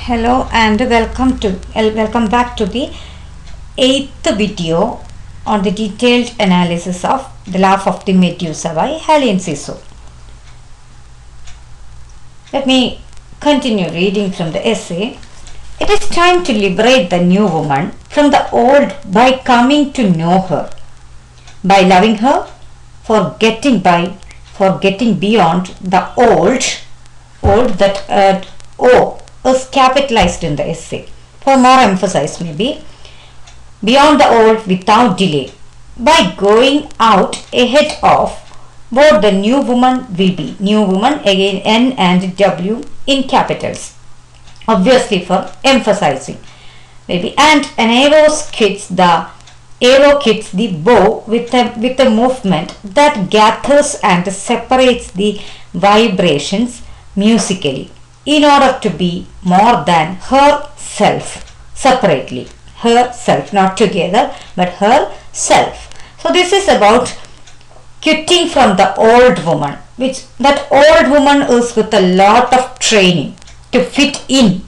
Hello and welcome back to the eighth video on the detailed analysis of The Laugh of the Medusa by Helen Siso. Let me continue reading from the essay. It is time to liberate the new woman from the old by coming to know her, by loving her, forgetting beyond the old that O is capitalized in the essay. For more emphasis, maybe beyond the old without delay, by going out ahead of what the new woman will be. New woman, again N and W in capitals, obviously for emphasizing maybe. And an arrow hits the bow with a movement that gathers and separates the vibrations musically, in order to be more than herself, separately. Herself, not together, but herself. So this is about quitting from the old woman, which that old woman is with a lot of training to fit in.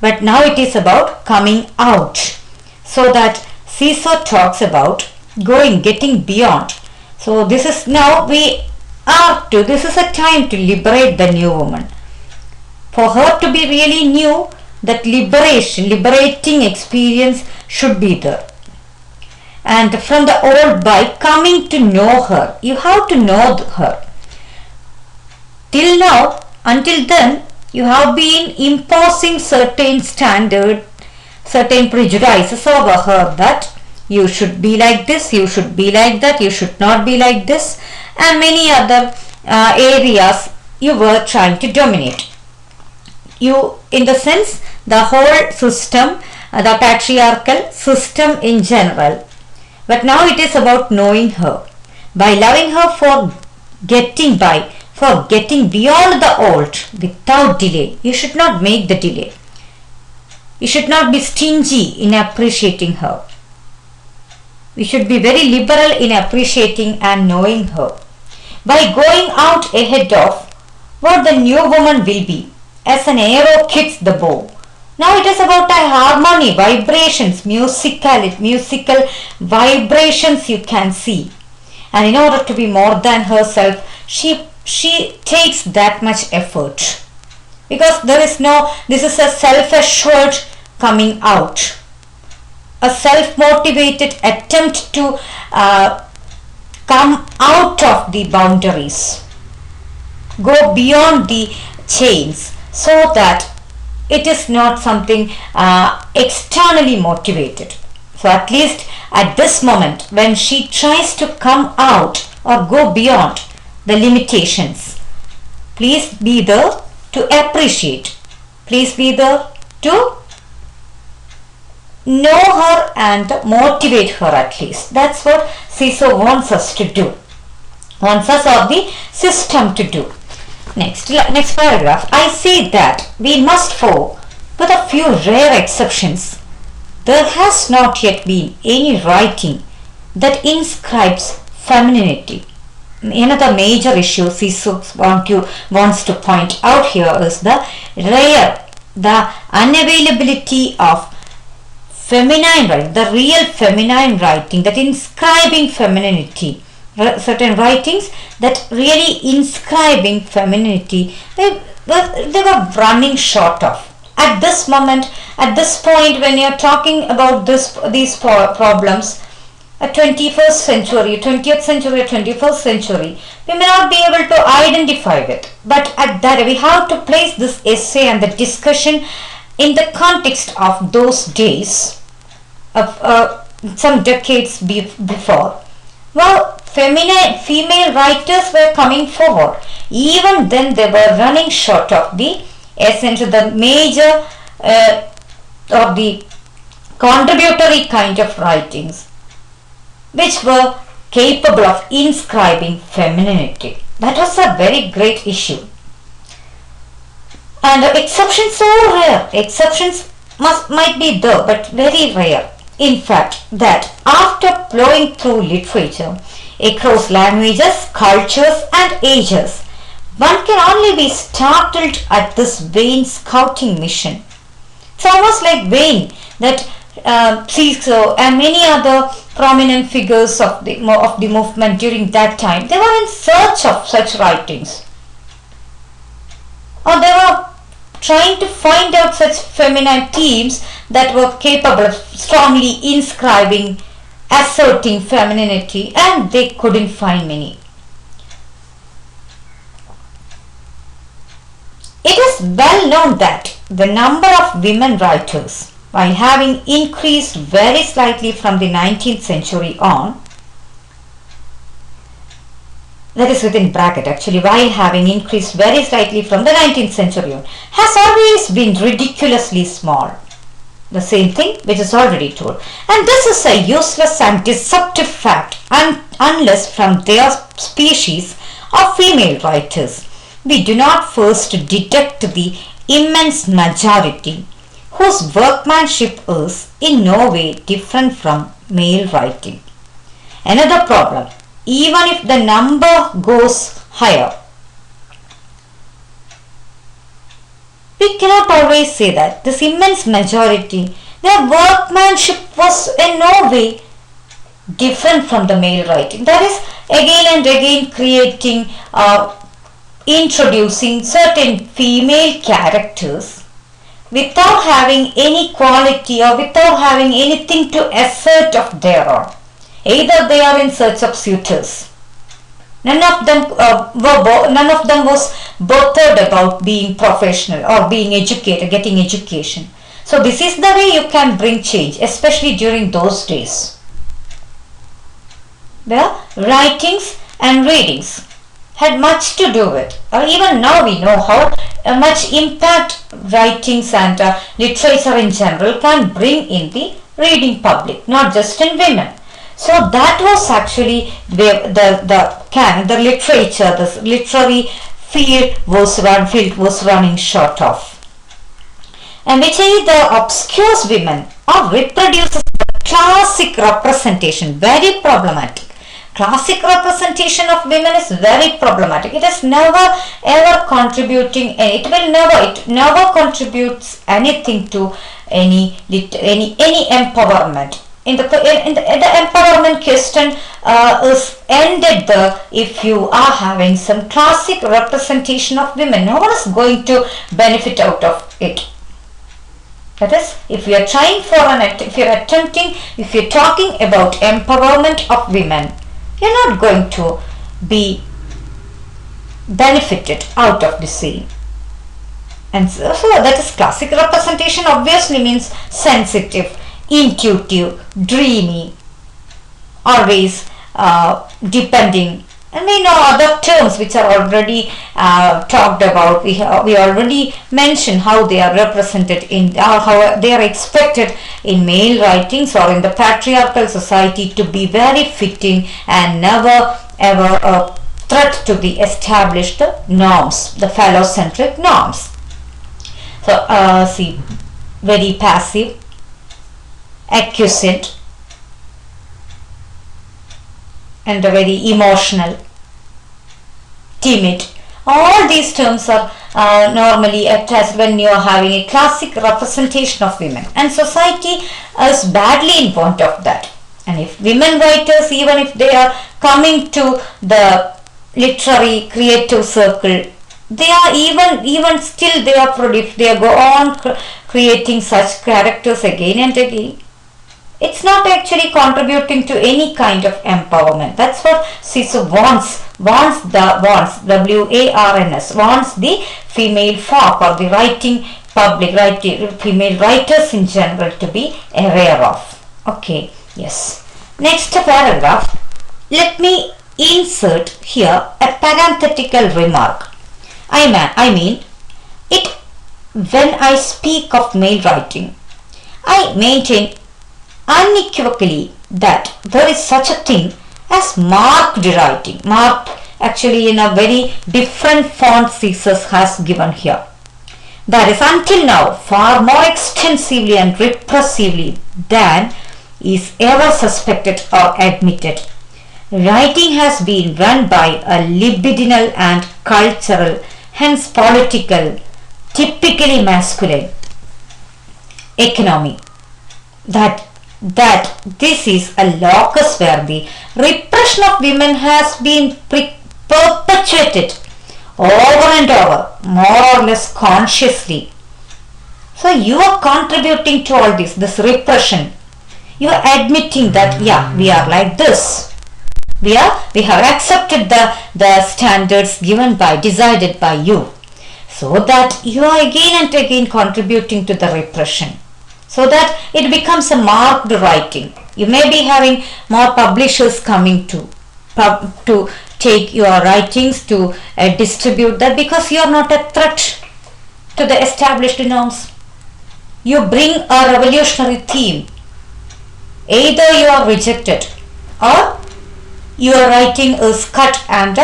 But now it is about coming out. So that Caesar talks about getting beyond. So this is this is a time to liberate the new woman. For her to be really new, that liberating experience should be there. And from the old, by coming to know her, you have to know her. Till now, until then, you have been imposing certain standards, certain prejudices over her, that you should be like this, you should be like that, you should not be like this, and many other areas you were trying to dominate. In the sense, the whole system, the patriarchal system in general. But now it is about knowing her, by loving her, for getting beyond the old without delay. You should not make the delay. You should not be stingy in appreciating her. We should be very liberal in appreciating and knowing her, by going out ahead of what the new woman will be, as an arrow hits the bow. Now it is about a harmony, vibrations, musical vibrations you can see. And in order to be more than herself, she takes that much effort. Because this is a self-assured coming out. A self-motivated attempt to come out of the boundaries. Go beyond the chains, so that it is not something externally motivated. So at least at this moment, when she tries to come out or go beyond the limitations, please be there to appreciate. Please be there to know her and motivate her at least. That's what Caesar wants us to do. Wants us or the system to do. Next paragraph. I say that we must, for with a few rare exceptions, there has not yet been any writing that inscribes femininity. Another major issue Caesar wants to point out here is the unavailability of feminine writing, the real feminine writing, that inscribing femininity. Certain writings that really inscribing femininity, they were running short of. At this moment, at this point, when you're talking about these problems, a 21st century, 20th century, 21st century, we may not be able to identify with. But at that, we have to place this essay and the discussion in the context of those days, of some decades before. Well, female writers were coming forward. Even then, they were running short of the essence, the major or the contributory kind of writings, which were capable of inscribing femininity. That was a very great issue. And exceptions are rare. Exceptions might be there, but very rare. In fact, that after plowing through literature across languages, cultures and ages, one can only be startled at this vain scouting mission It's almost like Wayne that Cicero and many other prominent figures of the movement during that time, they were in search of such writings, or they were trying to find out such feminine themes that were capable of strongly inscribing, asserting femininity, and they couldn't find many. It is well known that the number of women writers, while having increased very slightly from the 19th century on, that is within bracket actually, while having increased very slightly from the 19th century on, has always been ridiculously small. The same thing which is already told. And this is a useless and deceptive fact, unless from their species of female writers we do not first detect the immense majority whose workmanship is in no way different from male writing. Another problem, even if the number goes higher, we cannot always say that this immense majority, their workmanship was in no way different from the male writing. That is, again and again creating, introducing certain female characters without having any quality or without having anything to assert of their own. Either they are in search of suitors. None of them was bothered about being professional or being educated, getting education. So this is the way you can bring change, especially during those days. The writings and readings had much to do with, or even now we know how much impact writings and literature in general can bring in the reading public, not just in women. So that was actually the literature, the literary field was running short of, and which either obscures women or reproduces the classic representation. Very problematic. Classic representation of women is very problematic. It is never ever contributing. It never contributes anything to any empowerment. In the empowerment question is ended if you are having some classic representation of women. No one is going to benefit out of it. That is, if you are trying for if you are talking about empowerment of women, you're not going to be benefited out of the same. And so that is classic representation obviously means sensitive, intuitive, dreamy, always depending, and we know other terms which are already talked about. We already mentioned how they are represented in, how they are expected in male writings or in the patriarchal society to be very fitting and never ever a threat to the established norms, the phallocentric norms. So see, very passive, acquiescent, and very emotional, timid. All these terms are normally attached when you are having a classic representation of women, and society is badly in want of that. And if women writers, even if they are coming to the literary creative circle, they are even still they go on creating such characters again and again. It's not actually contributing to any kind of empowerment. That's what Cicero wants W-A-R-N-S, wants the female folk or the writing public, female writers in general to be aware of. Okay, yes. Next paragraph, let me insert here a parenthetical remark. I mean, when I speak of male writing, I maintain unequivocally that there is such a thing as marked writing. Marked actually in a very different font Caesar has given here. That is until now far more extensively and repressively than is ever suspected or admitted. Writing has been run by a libidinal and cultural, hence political, typically masculine, economy. That this is a locus where the repression of women has been perpetuated over and over, more or less consciously. So you are contributing to all this repression. You are admitting that, yeah, we are like this. We have accepted the standards decided by you. So that you are again and again contributing to the repression. So that it becomes a marked writing. You may be having more publishers coming to take your writings to distribute that, because you are not a threat to the established norms. You bring a revolutionary theme. Either you are rejected or your writing is cut and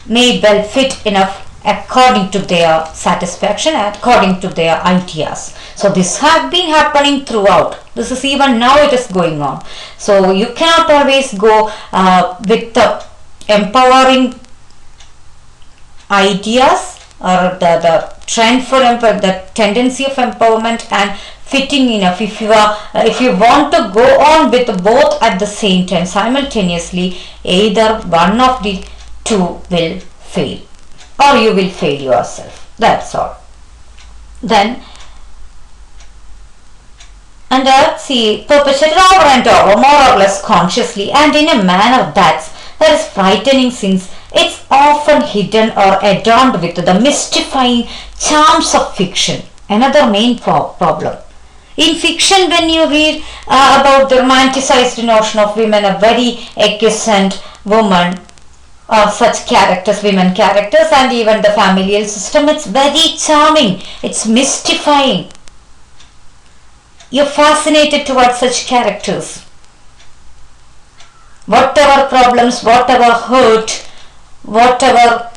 made well fit enough according to their satisfaction, according to their ideas. So this has been happening throughout. This is even now it is going on. So you cannot always go with the empowering ideas or the trend for the tendency of empowerment and fitting enough. If you want to go on with both at the same time simultaneously, either one of the two will fail, or you will fail yourself. That's all. Then perpetrated over and over, more or less consciously, and in a manner that is frightening, since it's often hidden or adorned with the mystifying charms of fiction. Another main problem. In fiction, when you read about the romanticized notion of women, a very exquisite woman, such characters, women characters, and even the familial system, it's very charming, it's mystifying. You're fascinated towards such characters. Whatever problems, whatever hurt, whatever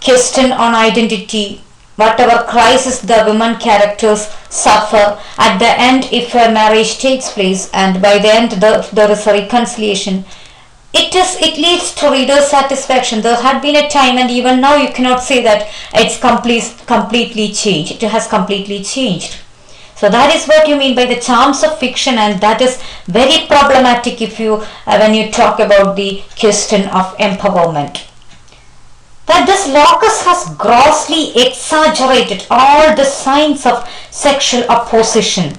question on identity, whatever crisis the women characters suffer, at the end, if a marriage takes place and by the end there is a reconciliation, it leads to reader satisfaction. There had been a time, and even now you cannot say that it's completely changed. It has completely changed. So that is what you mean by the charms of fiction, and that is very problematic if you when you talk about the question of empowerment. That this locus has grossly exaggerated all the signs of sexual opposition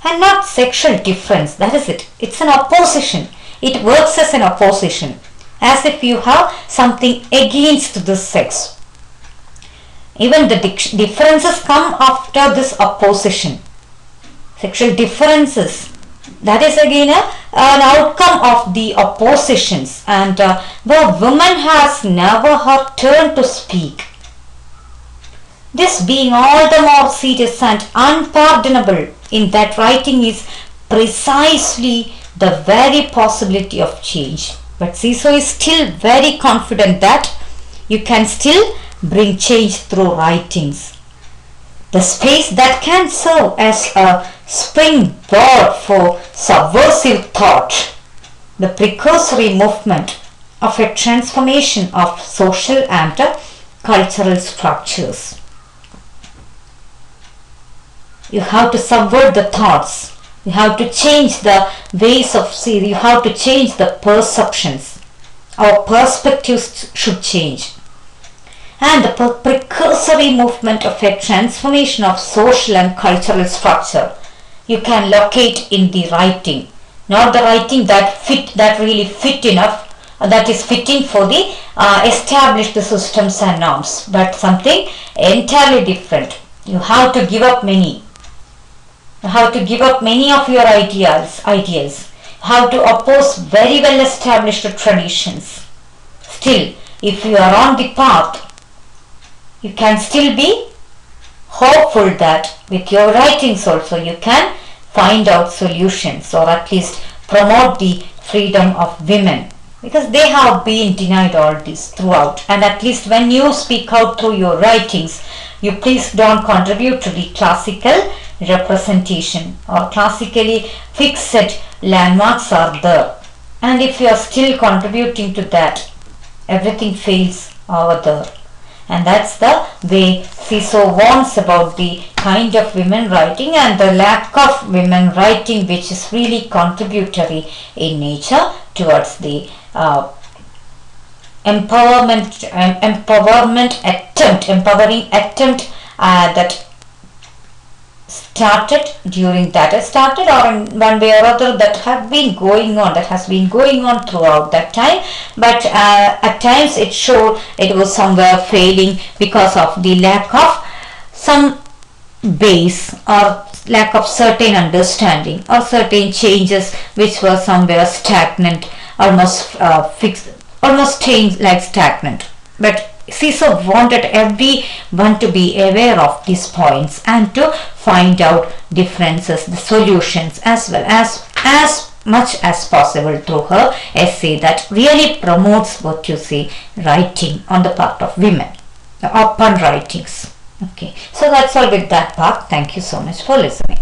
and not sexual difference. That is it. It's an opposition. It works as an opposition, as if you have something against this sex. Even the differences come after this opposition. Sexual differences, that is again an outcome of the oppositions, and the woman has never her turn to speak. This being all the more serious and unpardonable in that writing is precisely the very possibility of change. But Ciso is still very confident that you can still bring change through writings. The space that can serve as a springboard for subversive thought, the precursory movement of a transformation of social and cultural structures. You have to subvert the thoughts. You have to change the ways of seeing. You have to change the perceptions. Our perspectives should change. And the precursory movement of a transformation of social and cultural structure you can locate in the writing. Not the writing that really fit enough, that is fitting for the established systems and norms, but something entirely different. You have to give up many. You have to give up many of your ideas. You have to oppose very well established traditions. Still, if you are on the path, you can still be hopeful that with your writings also you can find out solutions, or at least promote the freedom of women, because they have been denied all this throughout. And at least when you speak out through your writings, you please don't contribute to the classical representation, or classically fixed landmarks are there. And if you are still contributing to that, everything fails over there. And that's the way Ciso warns about the kind of women writing and the lack of women writing, which is really contributory in nature towards the empowering attempt that started or in one way or other that has been going on throughout that time, but at times it was somewhere failing because of the lack of some base or lack of certain understanding or certain changes which were somewhere stagnant, almost fixed, almost changed like stagnant. But Caesar wanted everyone to be aware of these points and to find out differences, the solutions, as well as much as possible through her essay that really promotes what you say writing on the part of women, the open writings. Okay, so that's all with that part. Thank you so much for listening.